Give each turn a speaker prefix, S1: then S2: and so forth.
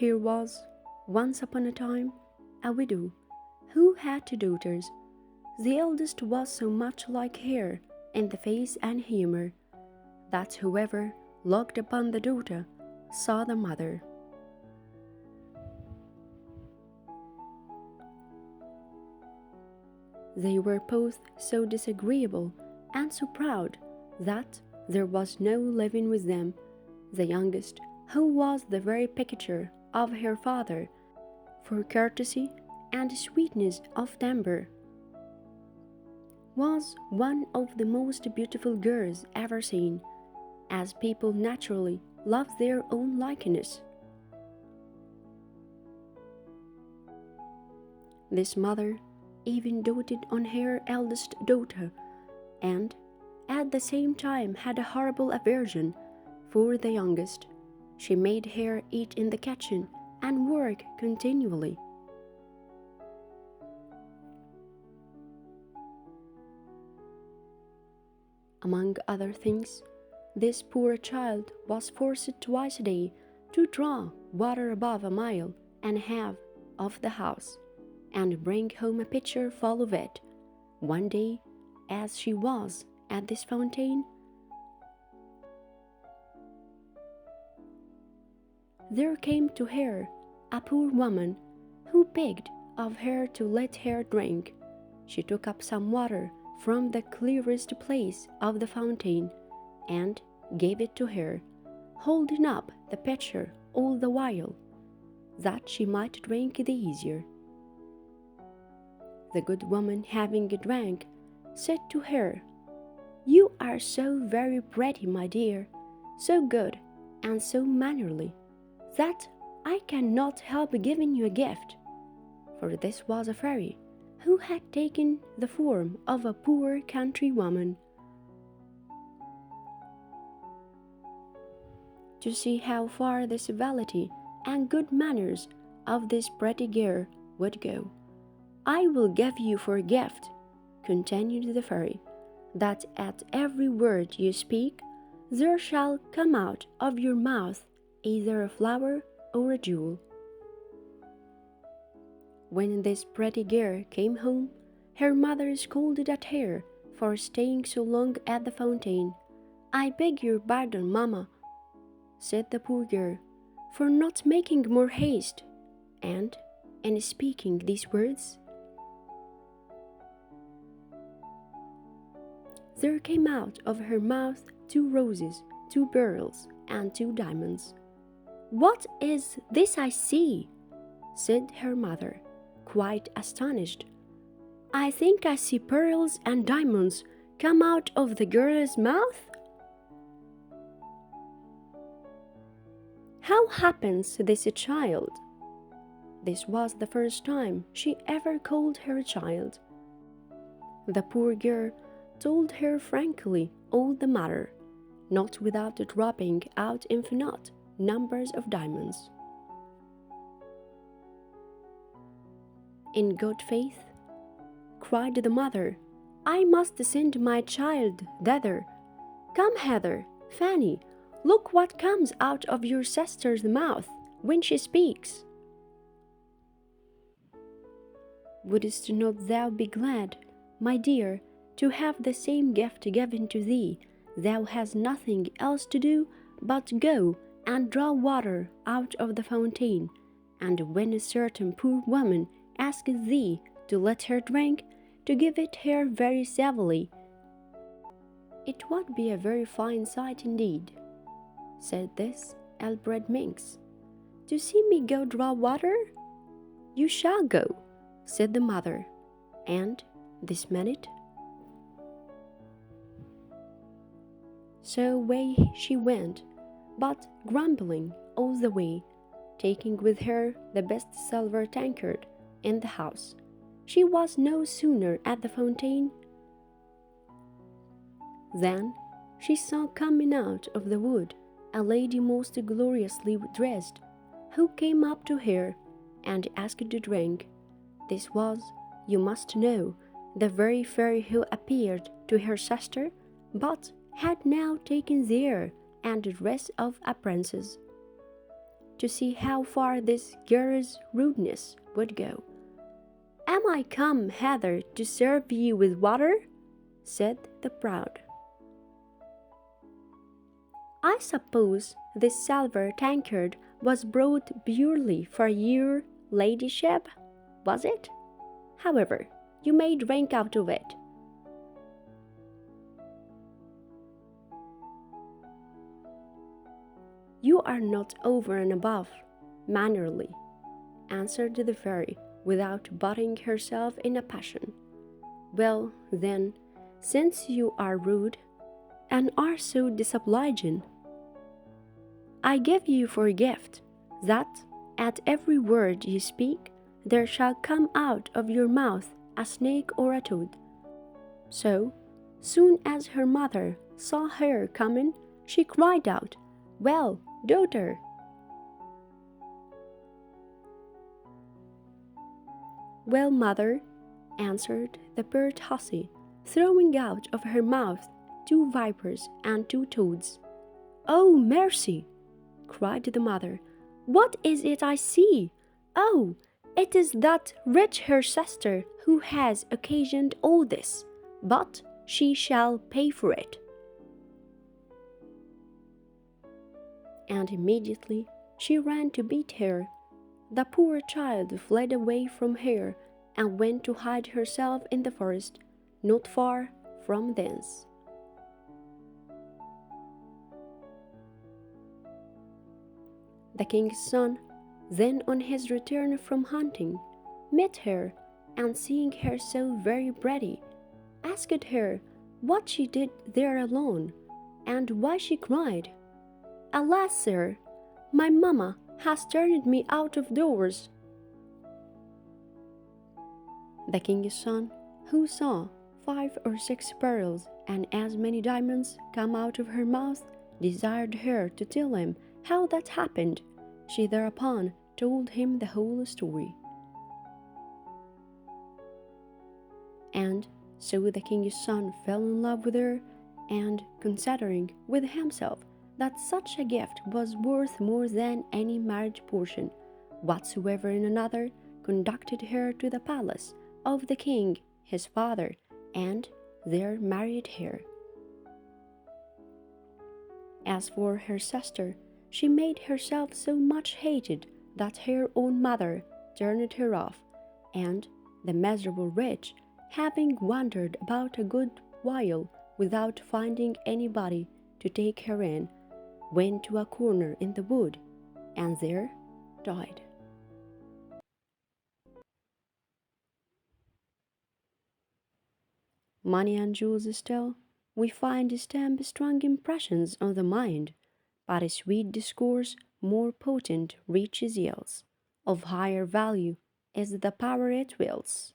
S1: Here was, once upon a time, a widow who had 2 daughters. The eldest was so much like her in the face and humor that whoever looked upon the daughter saw the mother. They were both so disagreeable and so proud that there was no living with them. The youngest, who was the very picture of her father for courtesy and sweetness of temper, was one of the most beautiful girls ever seen, as people naturally love their own likeness. This mother even doted on her eldest daughter, and at the same time had a horrible aversion for the youngest. She made her eat in the kitchen and work continually. Among other things, this poor child was forced twice a day to draw water above 1.5 miles of the house, and bring home a pitcher full of it. One day, as she was at this fountain, there came to her a poor woman who begged of her to let her drink. She took up some water from the clearest place of the fountain and gave it to her, holding up the pitcher all the while, that she might drink the easier. The good woman, having drank, said to her, "You are so very pretty, my dear, so good and so mannerly, that I cannot help giving you a gift." For this was a fairy who had taken the form of a poor country woman. To see how far the civility and good manners of this pretty girl would go, "I will give you for a gift," continued the fairy, "that at every word you speak, there shall come out of your mouth either a flower or a jewel." When this pretty girl came home, her mother scolded at her for staying so long at the fountain. "I beg your pardon, mamma," said the poor girl, "for not making more haste." And, in speaking these words, there came out of her mouth 2 roses, 2 pearls, and 2 diamonds. "What is this I see?" said her mother, quite astonished. "I think I see pearls and diamonds come out of the girl's mouth. How happens this a child?" This was the first time she ever called her a child. The poor girl told her frankly all the matter, not without dropping out infinite numbers of diamonds. "In good faith," cried the mother, "I must send my child thither. Come hither, Fanny, look what comes out of your sister's mouth when she speaks." "Wouldst not thou be glad, my dear, to have the same gift given to thee? Thou hast nothing else to do but go and draw water out of the fountain, and when a certain poor woman asks thee to let her drink, to give it her very civilly." "It would be a very fine sight indeed," said this ill-bred minx, "to see me go draw water." "You shall go," said the mother, and this minute. So away she went, but grumbling all the way, taking with her the best silver tankard in the house. She was no sooner at the fountain than she saw coming out of the wood a lady most gloriously dressed, who came up to her and asked to drink. This was, you must know, the very fairy who appeared to her sister, but had now taken the air and dress of a princess. to see how far this girl's rudeness would go. "Am I come hither to serve you with water?" said the proud. "I suppose this silver tankard was brought purely for your ladyship, was it? However, you may drink out of it." "You are not over and above mannerly," answered the fairy, without putting herself in a passion. "Well, then, since you are rude, and are so disobliging, I give you for gift that at every word you speak there shall come out of your mouth a snake or a toad." So soon as her mother saw her coming, she cried out, "Well, daughter!" "Well, mother," answered the pert hussy, throwing out of her mouth 2 vipers and 2 toads. "Oh, mercy!" cried the mother. "What is it I see? Oh, it is that rich her sister who has occasioned all this, but she shall pay for it." And immediately she ran to beat her. The poor child fled away from her and went to hide herself in the forest, not far from thence. The king's son, then on his return from hunting, met her, and seeing her so very pretty, asked her what she did there alone, and why she cried. "Alas, sir, my mamma has turned me out of doors." The king's son, who saw 5 or 6 pearls and as many diamonds come out of her mouth, desired her to tell him how that happened. She thereupon told him the whole story. And so the king's son fell in love with her, and considering with himself that such a gift was worth more than any marriage portion whatsoever in another, conducted her to the palace of the king his father, and there married her. As for her sister, she made herself so much hated that her own mother turned her off, and the miserable wretch, having wandered about a good while without finding anybody to take her in, went to a corner in the wood, and there died. Money and jewels still, we find stamp strong impressions on the mind, but a sweet discourse more potent reaches yields. Of higher value is the power it wills.